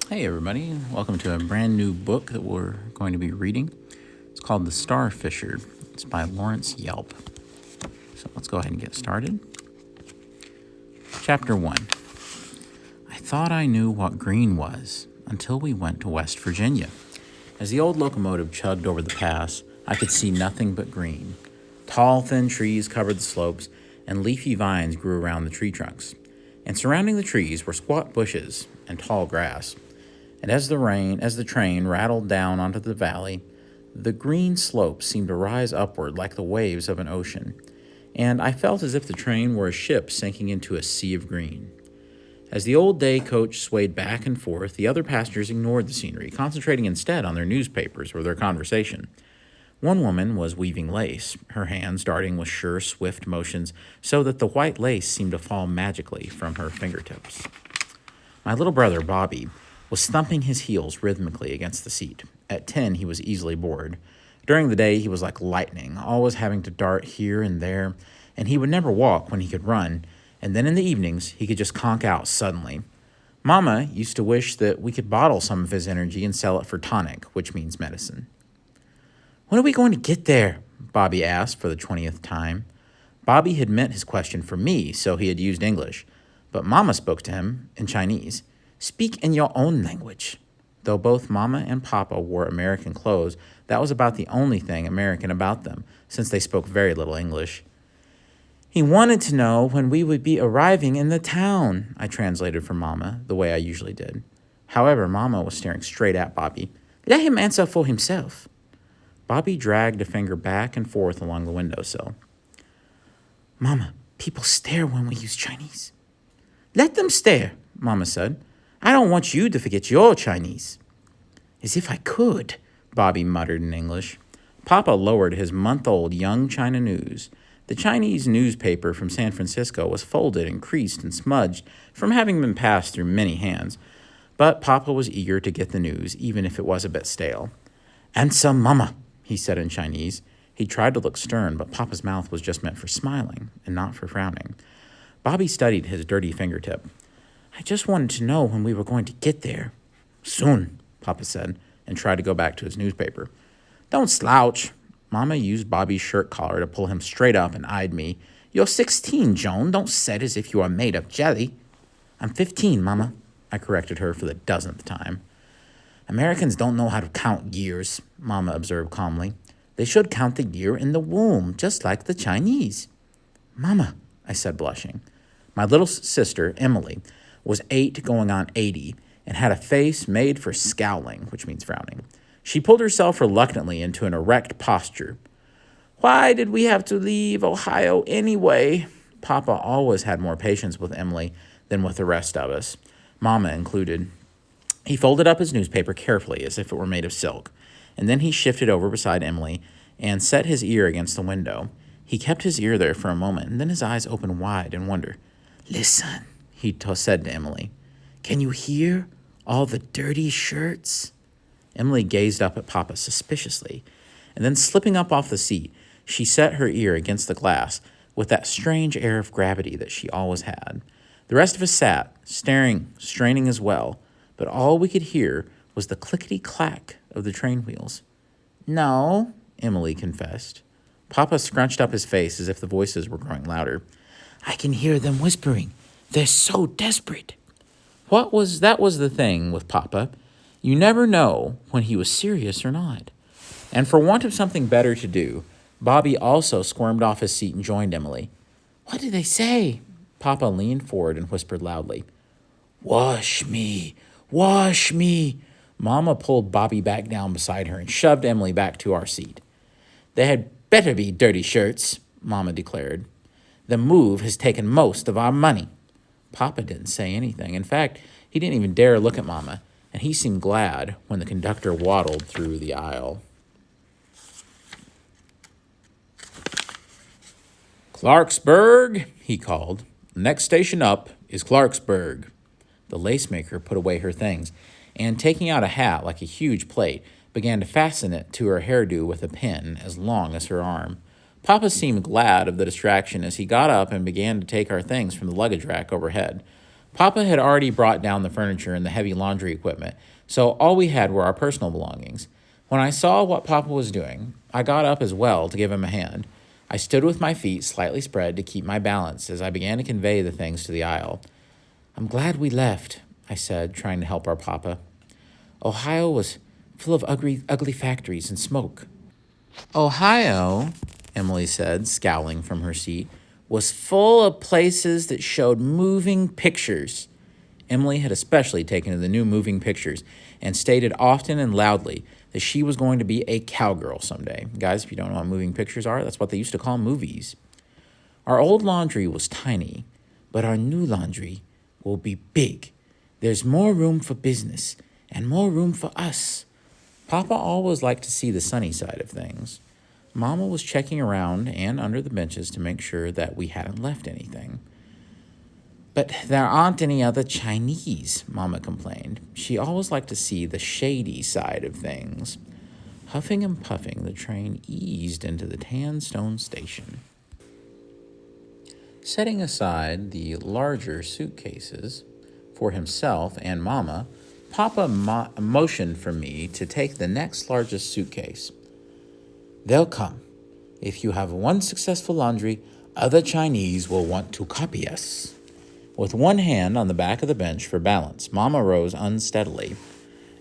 Hey, everybody. Welcome to a brand new book that we're going to be reading. It's called The Starfisher. It's by Lawrence Yelp. So let's go ahead and get started. Chapter 1. I thought I knew what green was until we went to West Virginia. As the old locomotive chugged over the pass, I could see nothing but green. Tall, thin trees covered the slopes, and leafy vines grew around the tree trunks. And surrounding the trees were squat bushes and tall grass. And as the train rattled down onto the valley, the green slopes seemed to rise upward like the waves of an ocean, and I felt as if the train were a ship sinking into a sea of green. As the old day coach swayed back and forth, the other passengers ignored the scenery, concentrating instead on their newspapers or their conversation. One woman was weaving lace, her hands darting with sure, swift motions, so that the white lace seemed to fall magically from her fingertips. My little brother, Bobby, was thumping his heels rhythmically against the seat. At 10, he was easily bored. During the day, he was like lightning, always having to dart here and there, and he would never walk when he could run, and then in the evenings, he could just conk out suddenly. Mama used to wish that we could bottle some of his energy and sell it for tonic, which means medicine. When are we going to get there? Bobby asked for the 20th time. Bobby had meant his question for me, so he had used English, but Mama spoke to him in Chinese. Speak in your own language. Though both Mama and Papa wore American clothes, that was about the only thing American about them, since they spoke very little English. He wanted to know when we would be arriving in the town, I translated for Mama, the way I usually did. However, Mama was staring straight at Bobby. Let him answer for himself. Bobby dragged a finger back and forth along the windowsill. Mama, people stare when we use Chinese. Let them stare, Mama said. I don't want you to forget your Chinese. As if I could, Bobby muttered in English. Papa lowered his month-old Young China News. The Chinese newspaper from San Francisco was folded and creased and smudged from having been passed through many hands, but Papa was eager to get the news, even if it was a bit stale. Answer, Mama, he said in Chinese. He tried to look stern, but Papa's mouth was just meant for smiling and not for frowning. Bobby studied his dirty fingertip. I just wanted to know when we were going to get there. Soon, Papa said, and tried to go back to his newspaper. Don't slouch. Mama used Bobby's shirt collar to pull him straight up and eyed me. You're 16, Joan. Don't sit as if you are made of jelly. I'm 15, Mama, I corrected her for the 10th time. Americans don't know how to count years, Mama observed calmly. They should count the year in the womb, just like the Chinese. Mama, I said, blushing. My little sister, Emily, was 8 going on 80 and had a face made for scowling, which means frowning. She pulled herself reluctantly into an erect posture. Why did we have to leave Ohio anyway? Papa always had more patience with Emily than with the rest of us, Mama included. He folded up his newspaper carefully as if it were made of silk, and then he shifted over beside Emily and set his ear against the window. He kept his ear there for a moment, and then his eyes opened wide in wonder. Listen, he said to Emily. Can you hear all the dirty shirts? Emily gazed up at Papa suspiciously, and then slipping up off the seat, she set her ear against the glass with that strange air of gravity that she always had. The rest of us sat, staring, straining as well, but all we could hear was the clickety-clack of the train wheels. No, Emily confessed. Papa scrunched up his face as if the voices were growing louder. I can hear them whispering. They're so desperate. That was the thing with Papa. You never know when he was serious or not. And for want of something better to do, Bobby also squirmed off his seat and joined Emily. What did they say? Papa leaned forward and whispered loudly. Wash me, wash me. Mama pulled Bobby back down beside her and shoved Emily back to our seat. They had better be dirty shirts, Mama declared. The move has taken most of our money. Papa didn't say anything. In fact, he didn't even dare look at Mama, and he seemed glad when the conductor waddled through the aisle. Clarksburg, he called. The next station up is Clarksburg. The lace-maker put away her things, and taking out a hat like a huge plate, began to fasten it to her hairdo with a pin as long as her arm. Papa seemed glad of the distraction as he got up and began to take our things from the luggage rack overhead. Papa had already brought down the furniture and the heavy laundry equipment, so all we had were our personal belongings. When I saw what Papa was doing, I got up as well to give him a hand. I stood with my feet slightly spread to keep my balance as I began to convey the things to the aisle. I'm glad we left, I said, trying to help our Papa. Ohio was full of ugly factories and smoke. Ohio, Emily said, scowling from her seat, was full of places that showed moving pictures. Emily had especially taken to the new moving pictures and stated often and loudly that she was going to be a cowgirl someday. Guys, if you don't know what moving pictures are, that's what they used to call movies. Our old laundry was tiny, but our new laundry will be big. There's more room for business and more room for us. Papa always liked to see the sunny side of things. Mama was checking around and under the benches to make sure that we hadn't left anything. But there aren't any other Chinese, Mama complained. She always liked to see the shady side of things. Huffing and puffing, the train eased into the tan stone station. Setting aside the larger suitcases for himself and Mama, Papa motioned for me to take the next largest suitcase. They'll come. If you have one successful laundry, other Chinese will want to copy us. With one hand on the back of the bench for balance, Mama rose unsteadily.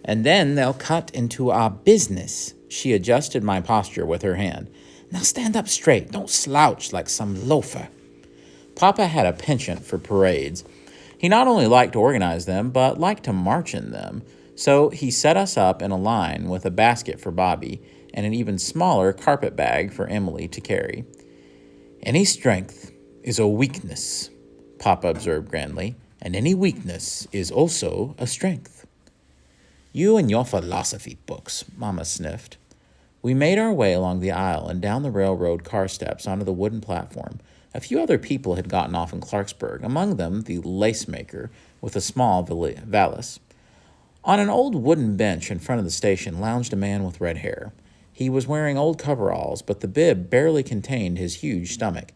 And then they'll cut into our business. She adjusted my posture with her hand. Now stand up straight. Don't slouch like some loafer. Papa had a penchant for parades. He not only liked to organize them, but liked to march in them. So he set us up in a line with a basket for Bobby and an even smaller carpet bag for Emily to carry. Any strength is a weakness, Papa observed grandly, and any weakness is also a strength. You and your philosophy books, Mama sniffed. We made our way along the aisle and down the railroad car steps onto the wooden platform. A few other people had gotten off in Clarksburg, among them the lace maker with a small valise. On an old wooden bench in front of the station lounged a man with red hair. He was wearing old coveralls, but the bib barely contained his huge stomach.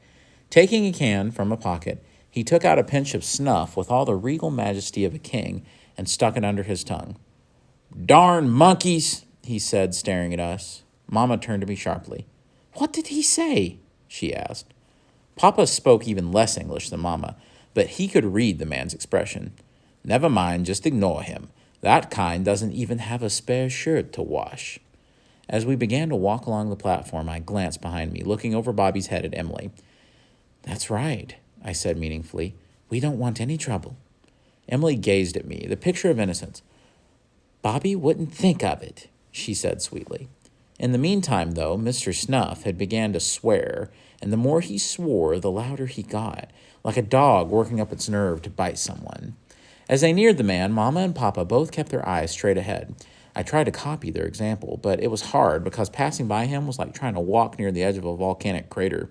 Taking a can from a pocket, he took out a pinch of snuff with all the regal majesty of a king and stuck it under his tongue. Darn monkeys, he said, staring at us. Mama turned to me sharply. What did he say? She asked. Papa spoke even less English than Mama, but he could read the man's expression. Never mind, just ignore him. That kind doesn't even have a spare shirt to wash. As we began to walk along the platform, I glanced behind me, looking over Bobby's head at Emily. That's right, I said meaningfully. We don't want any trouble. Emily gazed at me, the picture of innocence. Bobby wouldn't think of it, she said sweetly. In the meantime, though, Mr. Snuff had began to swear, and the more he swore, the louder he got, like a dog working up its nerve to bite someone. As they neared the man, Mama and Papa both kept their eyes straight ahead. I tried to copy their example, but it was hard because passing by him was like trying to walk near the edge of a volcanic crater.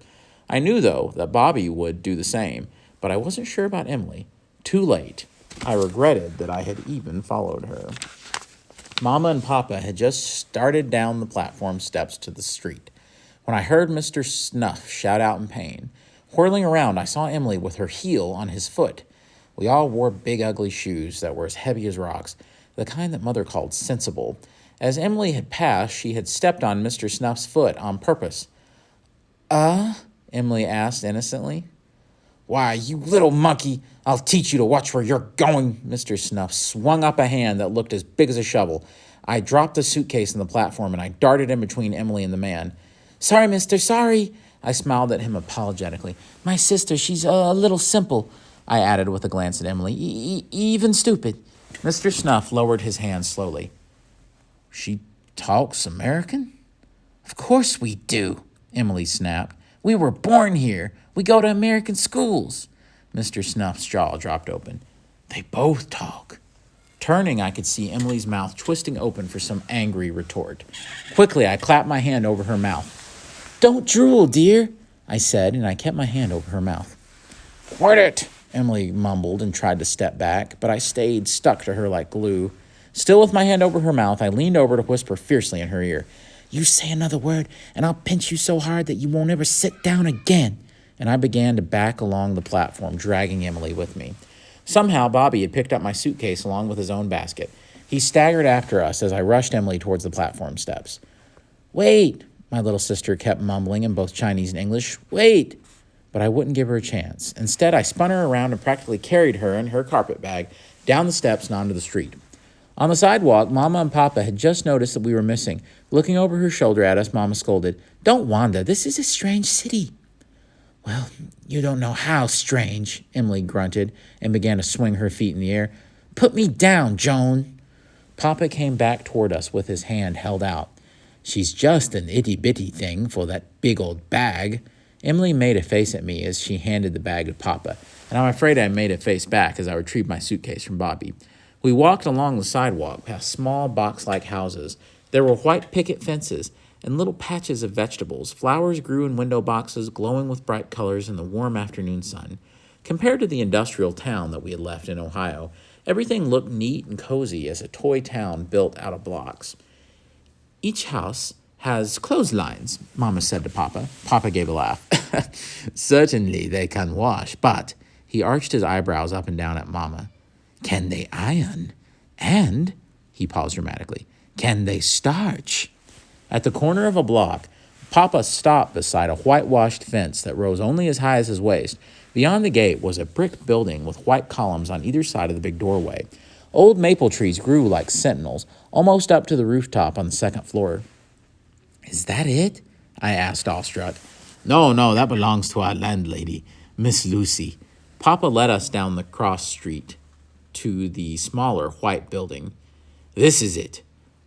I knew, though, that Bobby would do the same, but I wasn't sure about Emily. Too late. I regretted that I had even followed her. Mama and Papa had just started down the platform steps to the street when I heard Mr. Snuff shout out in pain. Whirling around, I saw Emily with her heel on his foot. We all wore big, ugly shoes that were as heavy as rocks, the kind that Mother called sensible. As Emily had passed, she had stepped on Mr. Snuff's foot on purpose. Emily asked innocently. Why, you little monkey, I'll teach you to watch where you're going. Mr. Snuff swung up a hand that looked as big as a shovel. I dropped the suitcase on the platform and I darted in between Emily and the man. Sorry, mister, sorry. I smiled at him apologetically. My sister, she's a little simple, I added with a glance at Emily. Even stupid. Mr. Snuff lowered his hand slowly. She talks American? Of course we do, Emily snapped. We were born here. We go to American schools. Mr. Snuff's jaw dropped open. They both talk. Turning, I could see Emily's mouth twisting open for some angry retort. Quickly, I clapped my hand over her mouth. Don't drool, dear, I said, and I kept my hand over her mouth. Quit it, Emily mumbled and tried to step back, but I stayed stuck to her like glue. Still with my hand over her mouth, I leaned over to whisper fiercely in her ear. You say another word, and I'll pinch you so hard that you won't ever sit down again. And I began to back along the platform, dragging Emily with me. Somehow, Bobby had picked up my suitcase along with his own basket. He staggered after us as I rushed Emily towards the platform steps. "Wait," my little sister kept mumbling in both Chinese and English. "Wait." But I wouldn't give her a chance. Instead, I spun her around and practically carried her and her carpet bag down the steps and onto the street. On the sidewalk, Mama and Papa had just noticed that we were missing. Looking over her shoulder at us, Mama scolded, "Don't wander. This is a strange city." "Well, you don't know how strange," Emily grunted and began to swing her feet in the air. "Put me down, Joan." Papa came back toward us with his hand held out. "She's just an itty-bitty thing for that big old bag." Emily made a face at me as she handed the bag to Papa, and I'm afraid I made a face back as I retrieved my suitcase from Bobby. We walked along the sidewalk past small box-like houses. There were white picket fences and little patches of vegetables. Flowers grew in window boxes, glowing with bright colors in the warm afternoon sun. Compared to the industrial town that we had left in Ohio, everything looked neat and cozy as a toy town built out of blocks. "Each house has clotheslines," Mama said to Papa. Papa gave a laugh. "Certainly they can wash, but—" He arched his eyebrows up and down at Mama. "Can they iron? And," he paused dramatically, "can they starch?" At the corner of a block, Papa stopped beside a whitewashed fence that rose only as high as his waist. Beyond the gate was a brick building with white columns on either side of the big doorway. Old maple trees grew like sentinels, almost up to the rooftop on the second floor. "Is that it?" I asked, awestruck. No, that belongs to our landlady, Miss Lucy." Papa led us down the cross street to the smaller white building. "This is it,"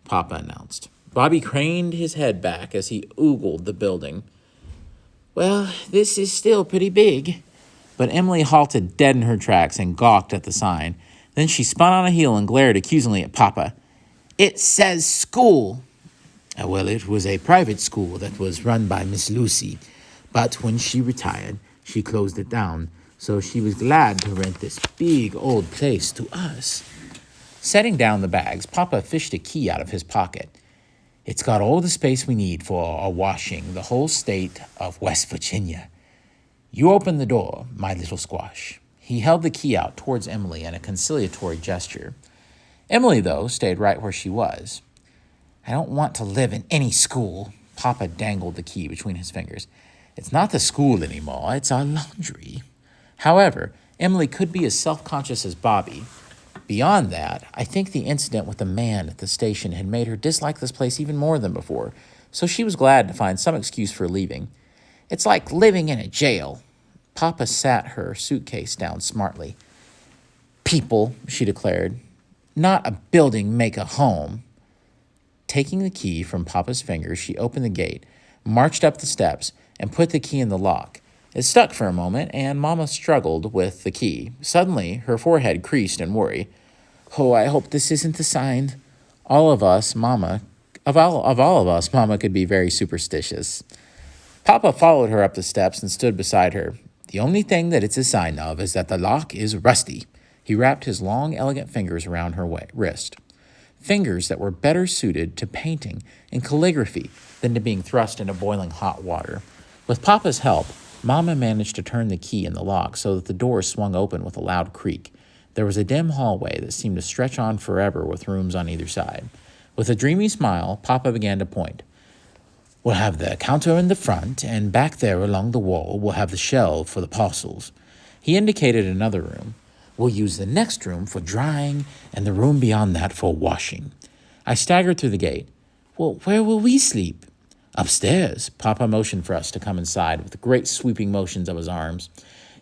Papa announced. Bobby craned his head back as he oogled the building. "Well, this is still pretty big." But Emily halted dead in her tracks and gawked at the sign. Then she spun on a heel and glared accusingly at Papa. "It says school." "Well, it was a private school that was run by Miss Lucy, but when she retired, she closed it down, so she was glad to rent this big old place to us." Setting down the bags, Papa fished a key out of his pocket. "It's got all the space we need for our washing the whole state of West Virginia. You open the door, my little squash." He held the key out towards Emily in a conciliatory gesture. Emily, though, stayed right where she was. "I don't want to live in any school." Papa dangled the key between his fingers. "It's not the school anymore, it's our laundry." However, Emily could be as self-conscious as Bobby. Beyond that, I think the incident with the man at the station had made her dislike this place even more than before, so she was glad to find some excuse for leaving. "It's like living in a jail." Papa sat her suitcase down smartly. "People," she declared, "not a building, make a home." Taking the key from Papa's fingers, she opened the gate, marched up the steps, and put the key in the lock. It stuck for a moment, and Mama struggled with the key. Suddenly, her forehead creased in worry. "Oh, I hope this isn't the sign." All of us, Mama could be very superstitious. Papa followed her up the steps and stood beside her. "The only thing that it's a sign of is that the lock is rusty." He wrapped his long, elegant fingers around her wrist. Fingers that were better suited to painting and calligraphy than to being thrust into boiling hot water. With Papa's help, Mama managed to turn the key in the lock so that the door swung open with a loud creak. There was a dim hallway that seemed to stretch on forever with rooms on either side. With a dreamy smile, Papa began to point. "We'll have the counter in the front, and back there along the wall we'll have the shelf for the parcels." He indicated another room. "We'll use the next room for drying, and the room beyond that for washing." I staggered through the gate. "Well, where will we sleep?" "Upstairs." Papa motioned for us to come inside with great sweeping motions of his arms.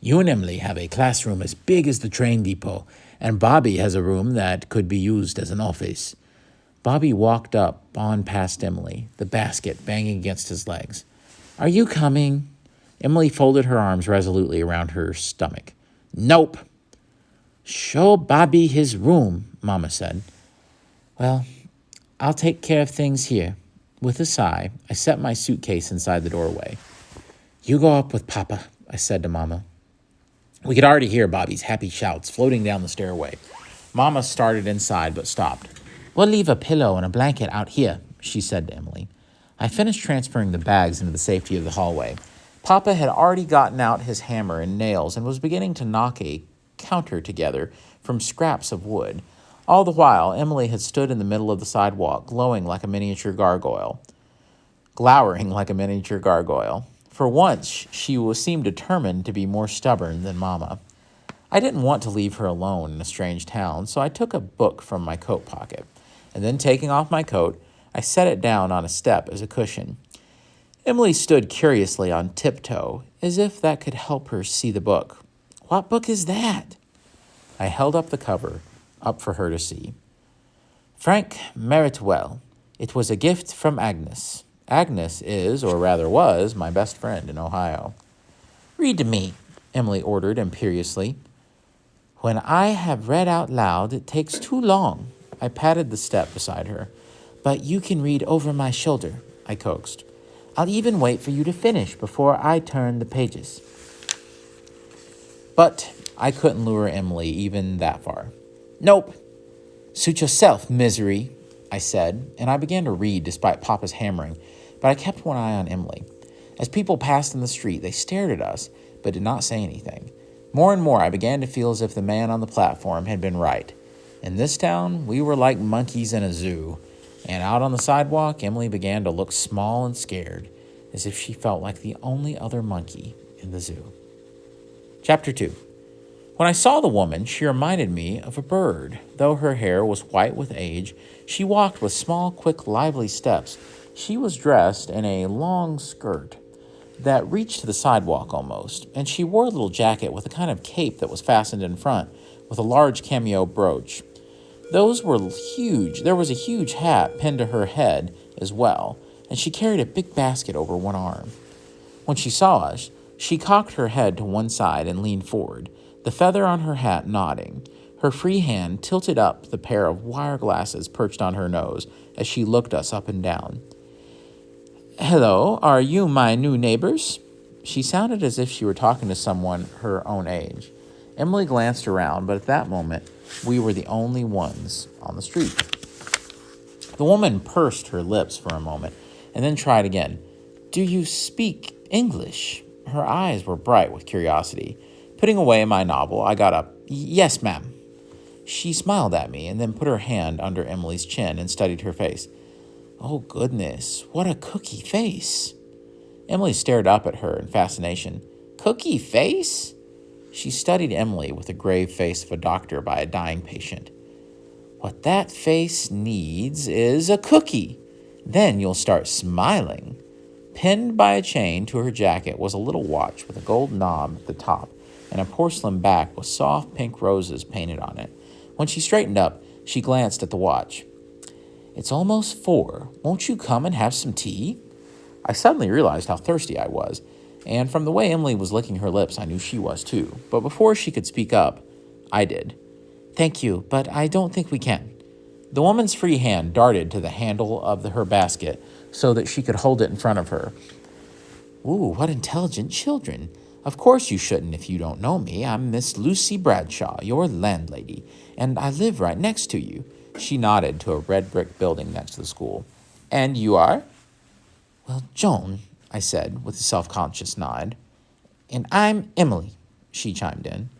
"You and Emily have a classroom as big as the train depot, and Bobby has a room that could be used as an office." Bobby walked up on past Emily, the basket banging against his legs. "Are you coming?" Emily folded her arms resolutely around her stomach. "Nope." "Show Bobby his room," Mama said. "Well, I'll take care of things here." With a sigh, I set my suitcase inside the doorway. "You go up with Papa," I said to Mama. We could already hear Bobby's happy shouts floating down the stairway. Mama started inside but stopped. "We'll leave a pillow and a blanket out here," she said to Emily. I finished transferring the bags into the safety of the hallway. Papa had already gotten out his hammer and nails and was beginning to knock a counter together from scraps of wood. All the while, Emily had stood in the middle of the sidewalk, glowering like a miniature gargoyle. For once, she seemed determined to be more stubborn than Mama. I didn't want to leave her alone in a strange town, so I took a book from my coat pocket, and then taking off my coat, I set it down on a step as a cushion. Emily stood curiously on tiptoe, as if that could help her see the book. "What book is that?" I held up the cover, up for her to see. "Frank Meritwell. It was a gift from Agnes. Agnes is, or rather was, my best friend in Ohio." "Read to me," Emily ordered imperiously. "When I have read out loud, it takes too long." I patted the step beside her. "But you can read over my shoulder," I coaxed. "I'll even wait for you to finish before I turn the pages." But I couldn't lure Emily even that far. "Nope. Suit yourself, misery," I said, and I began to read despite Papa's hammering, but I kept one eye on Emily. As people passed in the street, they stared at us, but did not say anything. More and more, I began to feel as if the man on the platform had been right. In this town, we were like monkeys in a zoo, and out on the sidewalk, Emily began to look small and scared, as if she felt like the only other monkey in the zoo. Chapter 2. When I saw the woman, she reminded me of a bird. Though her hair was white with age, she walked with small, quick, lively steps. She was dressed in a long skirt that reached to the sidewalk almost, and she wore a little jacket with a kind of cape that was fastened in front with a large cameo brooch. Those were huge. There was a huge hat pinned to her head as well, and she carried a big basket over one arm. When she saw us, she cocked her head to one side and leaned forward, the feather on her hat nodding. Her free hand tilted up the pair of wire glasses perched on her nose as she looked us up and down. "Hello, are you my new neighbors?" She sounded as if she were talking to someone her own age. Emily glanced around, but at that moment, we were the only ones on the street. The woman pursed her lips for a moment and then tried again. "Do you speak English?" Her eyes were bright with curiosity. Putting away my novel, I got up. "Yes, ma'am." She smiled at me and then put her hand under Emily's chin and studied her face. "Oh, goodness, what a cookie face." Emily stared up at her in fascination. "Cookie face?" She studied Emily with the grave face of a doctor by a dying patient. "What that face needs is a cookie. Then you'll start smiling." Pinned by a chain to her jacket was a little watch with a gold knob at the top and a porcelain back with soft pink roses painted on it. When she straightened up, she glanced at the watch. "It's almost 4. Won't you come and have some tea?" I suddenly realized how thirsty I was, and from the way Emily was licking her lips, I knew she was too. But before she could speak up, I did. "Thank you, but I don't think we can." The woman's free hand darted to the handle of her basket so that she could hold it in front of her. "Ooh, what intelligent children. Of course you shouldn't if you don't know me. I'm Miss Lucy Bradshaw, your landlady, and I live right next to you." She nodded to a red brick building next to the school. "And you are?" "Well, Joan," I said with a self-conscious nod. "And I'm Emily," she chimed in.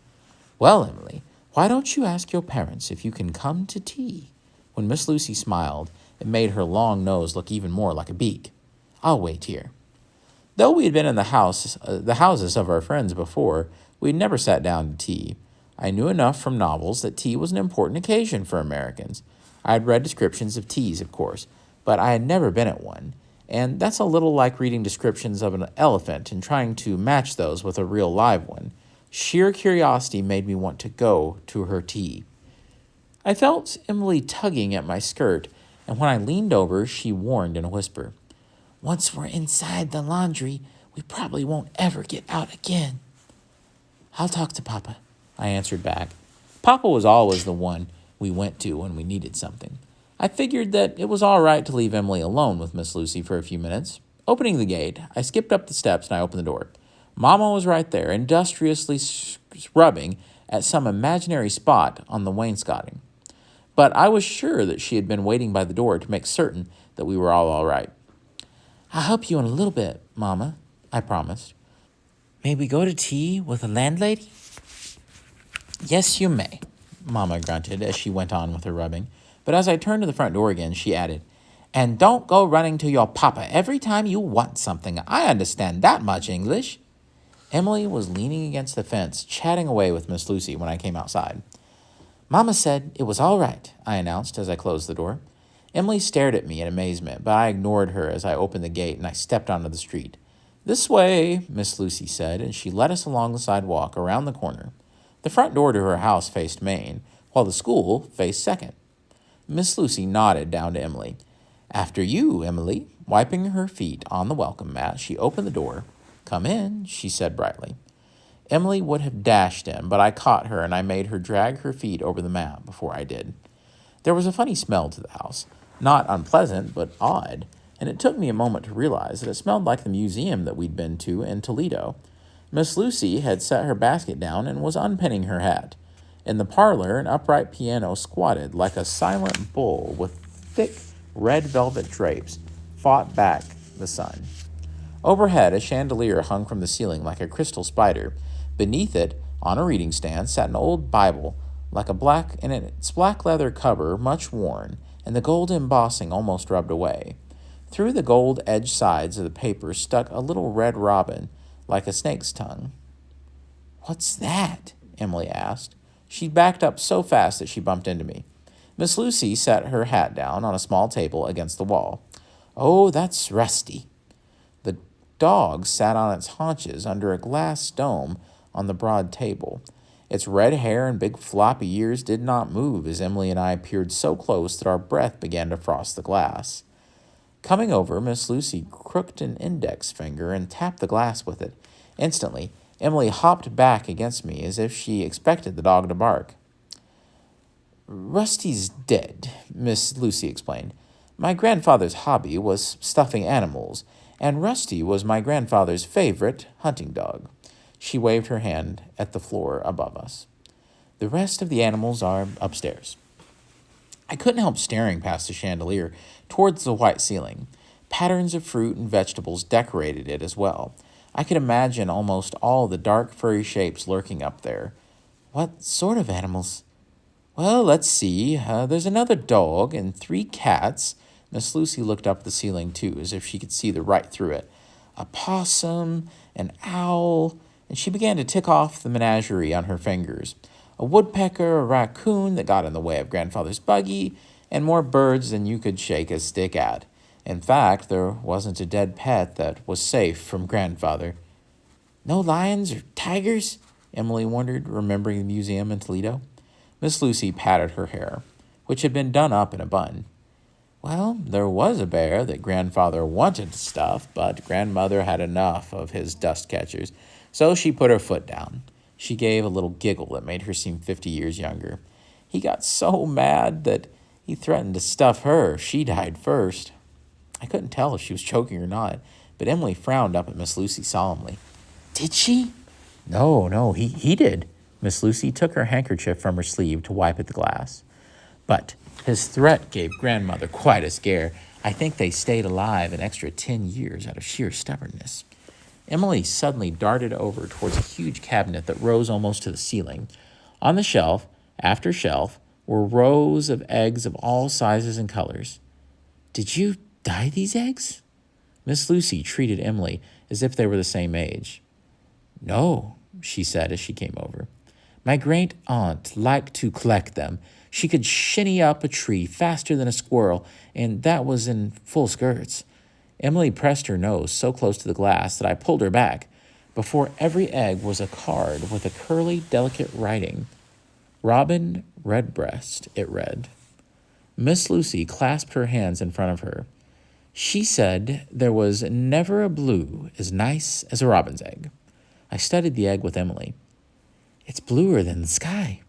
"Well, Emily, why don't you ask your parents if you can come to tea?" When Miss Lucy smiled, it made her long nose look even more like a beak. "I'll wait here." Though we had been in the houses of our friends before, we had never sat down to tea. I knew enough from novels that tea was an important occasion for Americans. I had read descriptions of teas, of course, but I had never been at one, and that's a little like reading descriptions of an elephant and trying to match those with a real live one. Sheer curiosity made me want to go to her tea. I felt Emily tugging at my skirt, and when I leaned over, she warned in a whisper, "Once we're inside the laundry, we probably won't ever get out again." "I'll talk to Papa," I answered back. Papa was always the one we went to when we needed something. I figured that it was all right to leave Emily alone with Miss Lucy for a few minutes. Opening the gate, I skipped up the steps and I opened the door. Mama was right there, industriously scrubbing at some imaginary spot on the wainscoting. But I was sure that she had been waiting by the door to make certain that we were all right. "I'll help you in a little bit, Mama," I promised. "May we go to tea with the landlady?" Yes, you may, Mama grunted as she went on with her rubbing. But as I turned to the front door again, she added, "And don't go running to your papa every time you want something. I understand that much English." Emily was leaning against the fence, chatting away with Miss Lucy when I came outside. "Mama said it was all right," I announced as I closed the door. Emily stared at me in amazement, but I ignored her as I opened the gate and I stepped onto the street. "This way," Miss Lucy said, and she led us along the sidewalk around the corner. The front door to her house faced Main, while the school faced Second. Miss Lucy nodded down to Emily. "After you, Emily." Wiping her feet on the welcome mat, she opened the door. "Come in," she said brightly. Emily would have dashed in, but I caught her and I made her drag her feet over the mat before I did. There was a funny smell to the house. Not unpleasant, but odd, and it took me a moment to realize that it smelled like the museum that we'd been to in Toledo. Miss Lucy had set her basket down and was unpinning her hat. In the parlor, an upright piano squatted like a silent bull with thick red velvet drapes fought back the sun. Overhead, a chandelier hung from the ceiling like a crystal spider. Beneath it, on a reading stand, sat an old Bible, like a black in its black leather cover, much worn, and the gold embossing almost rubbed away. Through the gold-edged sides of the paper stuck a little red robin, like a snake's tongue. "What's that?" Emily asked. She backed up so fast that she bumped into me. Miss Lucy set her hat down on a small table against the wall. "Oh, that's Rusty." The dog sat on its haunches under a glass dome on the broad table. Its red hair and big floppy ears did not move as Emily and I peered so close that our breath began to frost the glass. Coming over, Miss Lucy crooked an index finger and tapped the glass with it. Instantly, Emily hopped back against me as if she expected the dog to bark. "Rusty's dead," Miss Lucy explained. "My grandfather's hobby was stuffing animals, and Rusty was my grandfather's favorite hunting dog." She waved her hand at the floor above us. "The rest of the animals are upstairs." I couldn't help staring past the chandelier towards the white ceiling. Patterns of fruit and vegetables decorated it as well. I could imagine almost all the dark furry shapes lurking up there. "What sort of animals?" "Well, let's see. There's another dog and 3 cats." Miss Lucy looked up at the ceiling, too, as if she could see right through it. "A possum, an owl," and she began to tick off the menagerie on her fingers. "A woodpecker, a raccoon that got in the way of grandfather's buggy, and more birds than you could shake a stick at. In fact, there wasn't a dead pet that was safe from grandfather." "No lions or tigers?" Emily wondered, remembering the museum in Toledo. Miss Lucy patted her hair, which had been done up in a bun. "Well, there was a bear that grandfather wanted to stuff, but grandmother had enough of his dust catchers, so she put her foot down." She gave a little giggle that made her seem 50 years younger. "He got so mad that he threatened to stuff her if she died first." I couldn't tell if she was joking or not, but Emily frowned up at Miss Lucy solemnly. "Did she?" No, he did." Miss Lucy took her handkerchief from her sleeve to wipe at the glass. "But his threat gave grandmother quite a scare. I think they stayed alive an extra 10 years out of sheer stubbornness." Emily suddenly darted over towards a huge cabinet that rose almost to the ceiling. On the shelf, after shelf, were rows of eggs of all sizes and colors. "Did you dye these eggs?" Miss Lucy treated Emily as if they were the same age. "No," she said as she came over. "My great aunt liked to collect them. She could shinny up a tree faster than a squirrel, and that was in full skirts." Emily pressed her nose so close to the glass that I pulled her back. Before every egg was a card with a curly, delicate writing. "Robin Redbreast," it read. Miss Lucy clasped her hands in front of her. "She said there was never a blue as nice as a robin's egg." I studied the egg with Emily. "It's bluer than the sky."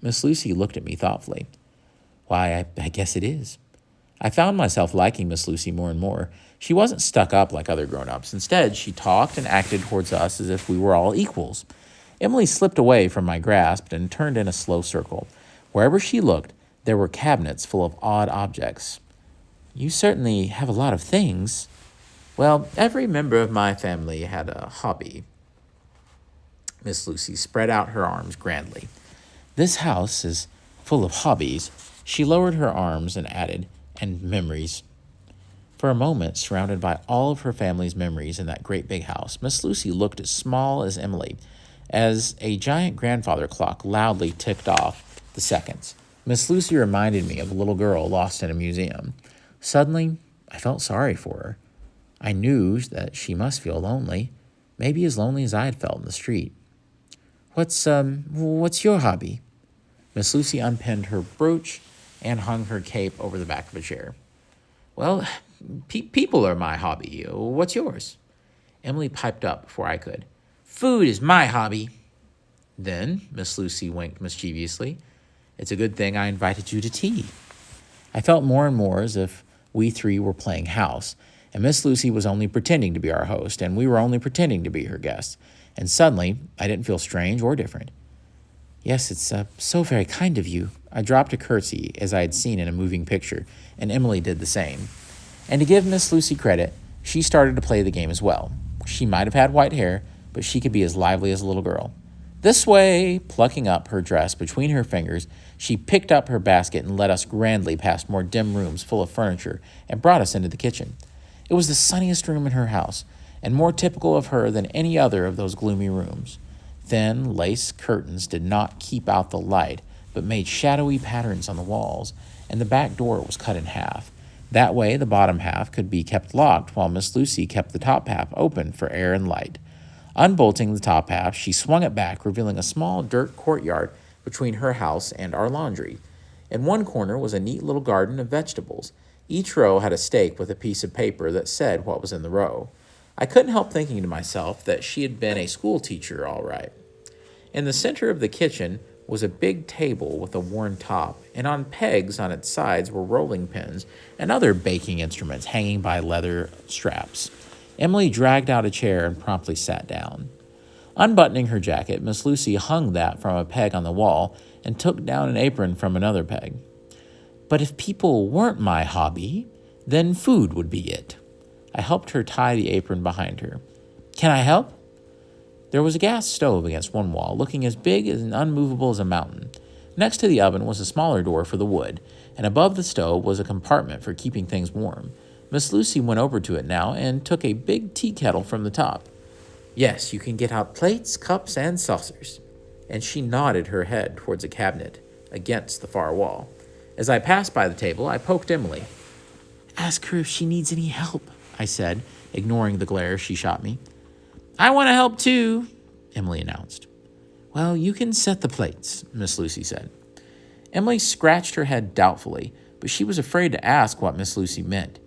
Miss Lucy looked at me thoughtfully. "Why, I guess it is." I found myself liking Miss Lucy more and more. She wasn't stuck up like other grown-ups. Instead, she talked and acted towards us as if we were all equals. Emily slipped away from my grasp and turned in a slow circle. Wherever she looked, there were cabinets full of odd objects. "You certainly have a lot of things." "Well, every member of my family had a hobby." Miss Lucy spread out her arms grandly. This house is full of hobbies. She lowered her arms and added, and memories. For a moment, surrounded by all of her family's memories in that great big house, Miss Lucy looked as small as Emily as a giant grandfather clock loudly ticked off the seconds. Miss Lucy reminded me of a little girl lost in a museum. Suddenly, I felt sorry for her. I knew that she must feel lonely, maybe as lonely as I had felt in the street. What's your hobby? Miss Lucy unpinned her brooch and hung her cape over the back of a chair. Well, people are my hobby. What's yours? Emily piped up before I could. Food is my hobby. Then, Miss Lucy winked mischievously, it's a good thing I invited you to tea. I felt more and more as if we three were playing house, and Miss Lucy was only pretending to be our host, and we were only pretending to be her guests. And suddenly, I didn't feel strange or different. Yes, it's so very kind of you. I dropped a curtsy as I had seen in a moving picture, and Emily did the same. And to give Miss Lucy credit, she started to play the game as well. She might have had white hair, but she could be as lively as a little girl. This way, plucking up her dress between her fingers, she picked up her basket and led us grandly past more dim rooms full of furniture and brought us into the kitchen. It was the sunniest room in her house, and more typical of her than any other of those gloomy rooms. Thin lace curtains did not keep out the light, but made shadowy patterns on the walls, and the back door was cut in half. That way, the bottom half could be kept locked while Miss Lucy kept the top half open for air and light. Unbolting the top half, she swung it back, revealing a small dirt courtyard between her house and our laundry. In one corner was a neat little garden of vegetables. Each row had a stake with a piece of paper that said what was in the row. I couldn't help thinking to myself that she had been a school teacher, all right. In the center of the kitchen was a big table with a worn top, and on pegs on its sides were rolling pins and other baking instruments hanging by leather straps. Emily dragged out a chair and promptly sat down. Unbuttoning her jacket, Miss Lucy hung that from a peg on the wall and took down an apron from another peg. But if people weren't my hobby, then food would be it. I helped her tie the apron behind her. Can I help? There was a gas stove against one wall, looking as big and unmovable as a mountain. Next to the oven was a smaller door for the wood, and above the stove was a compartment for keeping things warm. Miss Lucy went over to it now and took a big tea kettle from the top. Yes, you can get out plates, cups, and saucers. And she nodded her head towards a cabinet against the far wall. As I passed by the table, I poked Emily. Ask her if she needs any help, I said, ignoring the glare she shot me. I want to help too, Emily announced. Well, you can set the plates, Miss Lucy said. Emily scratched her head doubtfully, but she was afraid to ask what Miss Lucy meant.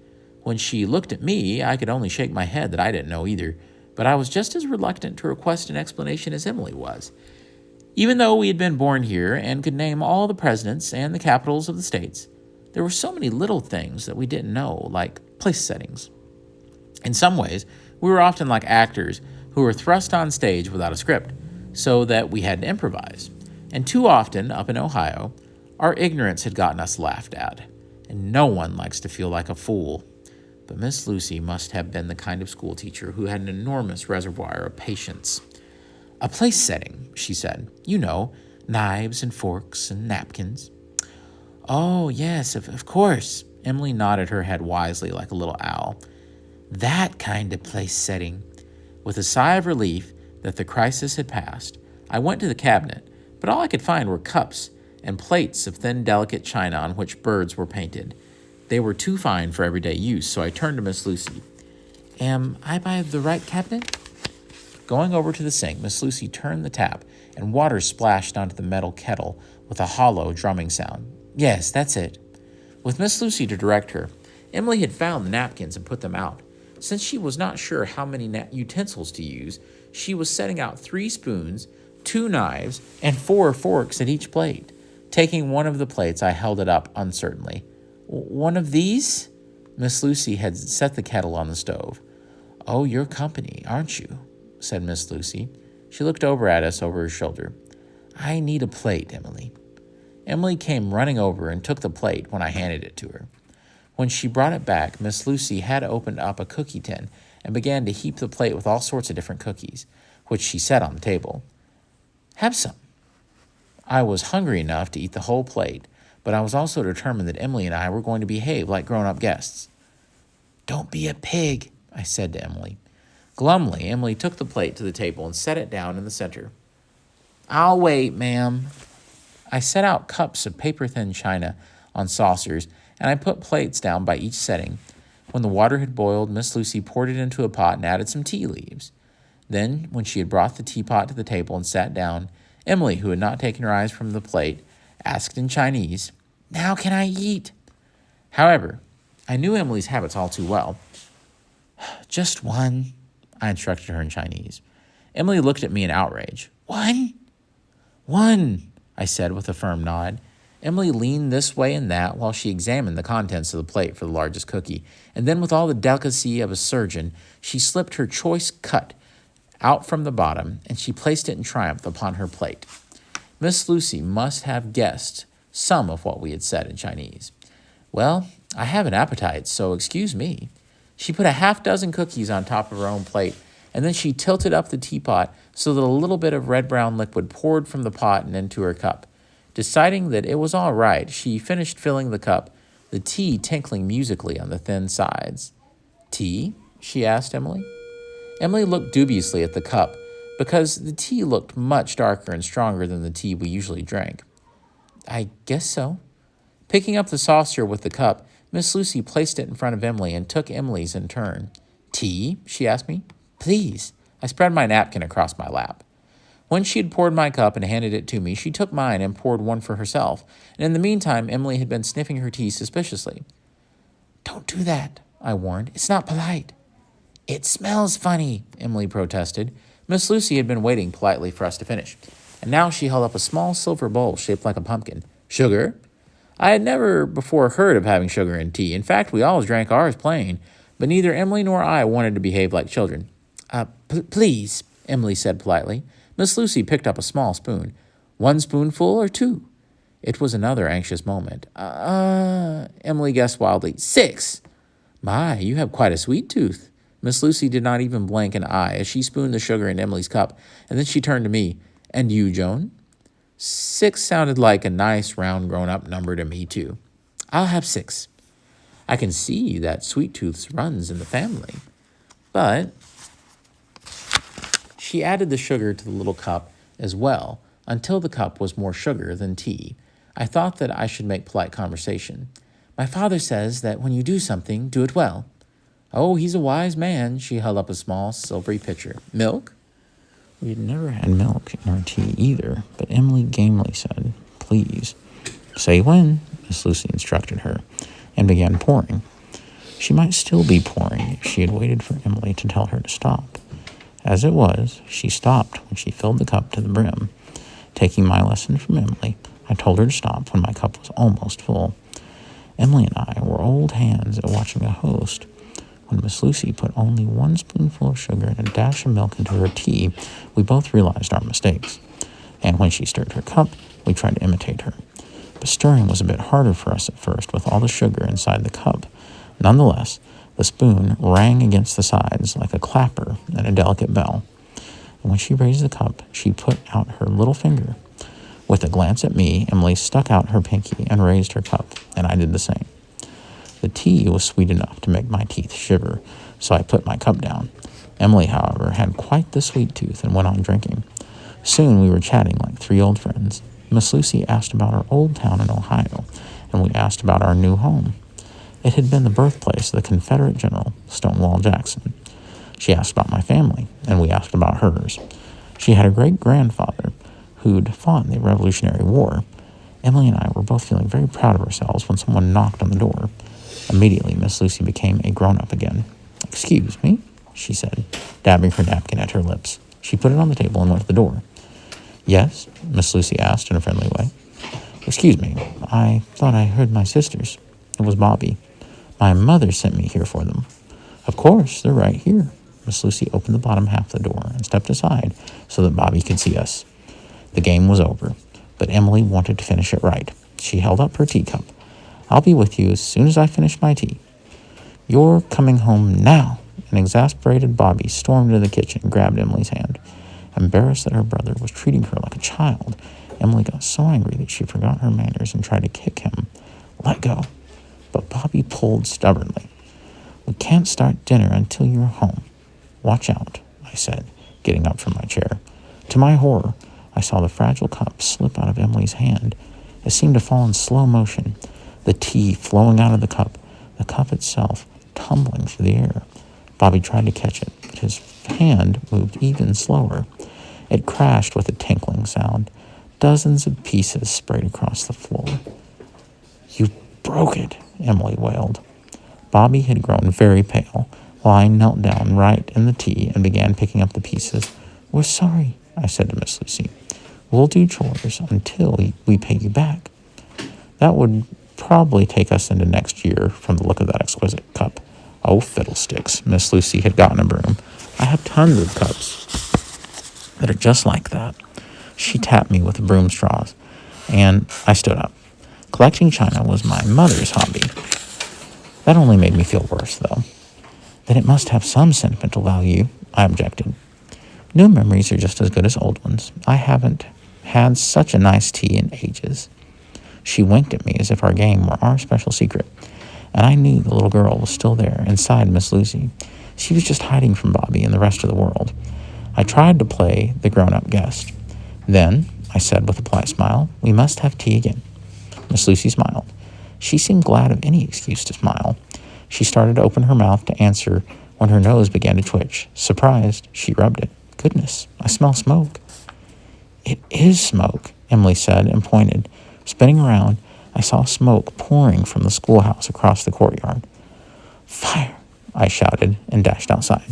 When she looked at me, I could only shake my head that I didn't know either, but I was just as reluctant to request an explanation as Emily was. Even though we had been born here and could name all the presidents and the capitals of the states, there were so many little things that we didn't know, like place settings. In some ways, we were often like actors who were thrust on stage without a script, so that we had to improvise. And too often, up in Ohio, our ignorance had gotten us laughed at, and no one likes to feel like a fool. But Miss Lucy must have been the kind of schoolteacher who had an enormous reservoir of patience. A place setting, she said. You know, knives and forks and napkins. Oh, yes, of course. Emily nodded her head wisely like a little owl. That kind of place setting. With a sigh of relief that the crisis had passed, I went to the cabinet, but all I could find were cups and plates of thin, delicate china on which birds were painted. They were too fine for everyday use, so I turned to Miss Lucy. Am I by the right cabinet? Going over to the sink, Miss Lucy turned the tap, and water splashed onto the metal kettle with a hollow drumming sound. Yes, that's it. With Miss Lucy to direct her, Emily had found the napkins and put them out. Since she was not sure how many utensils to use, she was setting out 3 spoons, 2 knives, and 4 forks at each plate. Taking one of the plates, I held it up uncertainly. One of these? Miss Lucy had set the kettle on the stove. Oh, you're company, aren't you? Said Miss Lucy. She looked over at us over her shoulder. I need a plate, Emily. Emily came running over and took the plate when I handed it to her. When she brought it back, Miss Lucy had opened up a cookie tin and began to heap the plate with all sorts of different cookies, which she set on the table. Have some. I was hungry enough to eat the whole plate, but I was also determined that Emily and I were going to behave like grown-up guests. "Don't be a pig," I said to Emily. Glumly, Emily took the plate to the table and set it down in the center. "I'll wait, ma'am." I set out cups of paper-thin china on saucers, and I put plates down by each setting. When the water had boiled, Miss Lucy poured it into a pot and added some tea leaves. Then, when she had brought the teapot to the table and sat down, Emily, who had not taken her eyes from the plate, asked in Chinese, "Now can I eat?" However, I knew Emily's habits all too well. "Just one," I instructed her in Chinese. Emily looked at me in outrage. "One?" "One," I said with a firm nod. Emily leaned this way and that while she examined the contents of the plate for the largest cookie, and then with all the delicacy of a surgeon, she slipped her choice cut out from the bottom, and she placed it in triumph upon her plate. Miss Lucy must have guessed some of what we had said in Chinese. "Well, I have an appetite, so excuse me." She put a half-dozen cookies on top of her own plate, and then she tilted up the teapot so that a little bit of red-brown liquid poured from the pot and into her cup. Deciding that it was all right, she finished filling the cup, the tea tinkling musically on the thin sides. "Tea?" she asked Emily. Emily looked dubiously at the cup, because the tea looked much darker and stronger than the tea we usually drank. "I guess so." Picking up the saucer with the cup, Miss Lucy placed it in front of Emily and took Emily's in turn. "Tea?" she asked me. "Please." I spread my napkin across my lap. When she had poured my cup and handed it to me, she took mine and poured one for herself, and in the meantime, Emily had been sniffing her tea suspiciously. "Don't do that," I warned. "It's not polite." "It smells funny," Emily protested. Miss Lucy had been waiting politely for us to finish, and now she held up a small silver bowl shaped like a pumpkin. "Sugar?" I had never before heard of having sugar in tea. In fact, we always drank ours plain, but neither Emily nor I wanted to behave like children. Please," Emily said politely. Miss Lucy picked up a small spoon. "One spoonful or two?" It was another anxious moment. Emily guessed wildly. "6. My, you have quite a sweet tooth." Miss Lucy did not even blink an eye as she spooned the sugar in Emily's cup, and then she turned to me. "And you, Joan?" 6 sounded like a nice, round, grown-up number to me, too. "I'll have 6. "I can see that sweet tooths runs in the family." But she added the sugar to the little cup as well, until the cup was more sugar than tea. I thought that I should make polite conversation. "My father says that when you do something, do it well." "Oh, he's a wise man." She held up a small, silvery pitcher. "Milk?" We had never had milk in our tea either, but Emily gamely said, "Please." "Say when," Miss Lucy instructed her, and began pouring. She might still be pouring if she had waited for Emily to tell her to stop. As it was, she stopped when she filled the cup to the brim. Taking my lesson from Emily, I told her to stop when my cup was almost full. Emily and I were old hands at watching a host. When Miss Lucy put only 1 spoonful of sugar and a dash of milk into her tea, we both realized our mistakes. And when she stirred her cup, we tried to imitate her. But stirring was a bit harder for us at first with all the sugar inside the cup. Nonetheless, the spoon rang against the sides like a clapper and a delicate bell. And when she raised the cup, she put out her little finger. With a glance at me, Emily stuck out her pinky and raised her cup, and I did the same. The tea was sweet enough to make my teeth shiver, so I put my cup down. Emily, however, had quite the sweet tooth and went on drinking. Soon we were chatting like 3 old friends. Miss Lucy asked about our old town in Ohio, and we asked about our new home. It had been the birthplace of the Confederate General, Stonewall Jackson. She asked about my family, and we asked about hers. She had a great-grandfather who'd fought in the Revolutionary War. Emily and I were both feeling very proud of ourselves when someone knocked on the door. Immediately, Miss Lucy became a grown-up again. "Excuse me," she said, dabbing her napkin at her lips. She put it on the table and went to the door. "Yes?" Miss Lucy asked in a friendly way. "Excuse me, I thought I heard my sisters." It was Bobby. "My mother sent me here for them." "Of course, they're right here." Miss Lucy opened the bottom half of the door and stepped aside so that Bobby could see us. The game was over, but Emily wanted to finish it right. She held up her teacup. "I'll be with you as soon as I finish my tea." "You're coming home now." An exasperated Bobby stormed into the kitchen and grabbed Emily's hand. Embarrassed that her brother was treating her like a child, Emily got so angry that she forgot her manners and tried to kick him. "Let go." But Bobby pulled stubbornly. "We can't start dinner until you're home. Watch out," I said, getting up from my chair. To my horror, I saw the fragile cup slip out of Emily's hand. It seemed to fall in slow motion, the tea flowing out of the cup itself tumbling through the air. Bobby tried to catch it, but his hand moved even slower. It crashed with a tinkling sound. Dozens of pieces sprayed across the floor. "You broke it," Emily wailed. Bobby had grown very pale while I knelt down right in the tea and began picking up the pieces. "We're sorry," I said to Miss Lucy. "We'll do chores until we pay you back." "That would probably take us into next year from the look of that exquisite cup." "Oh, fiddlesticks." Miss Lucy had gotten a broom. "I have tons of cups that are just like that." She tapped me with the broom straws, and I stood up. Collecting china was my mother's hobby. That only made me feel worse, though. "Then it must have some sentimental value," I objected. "New memories are just as good as old ones. I haven't had such a nice tea in ages." She winked at me as if our game were our special secret, and I knew the little girl was still there inside Miss Lucy. She was just hiding from Bobby and the rest of the world. I tried to play the grown-up guest. "Then," I said with a polite smile, "we must have tea again." Miss Lucy smiled. She seemed glad of any excuse to smile. She started to open her mouth to answer when her nose began to twitch. Surprised, she rubbed it. "Goodness, I smell smoke." "It is smoke," Emily said and pointed. Spinning around, I saw smoke pouring from the schoolhouse across the courtyard. "Fire!" I shouted and dashed outside.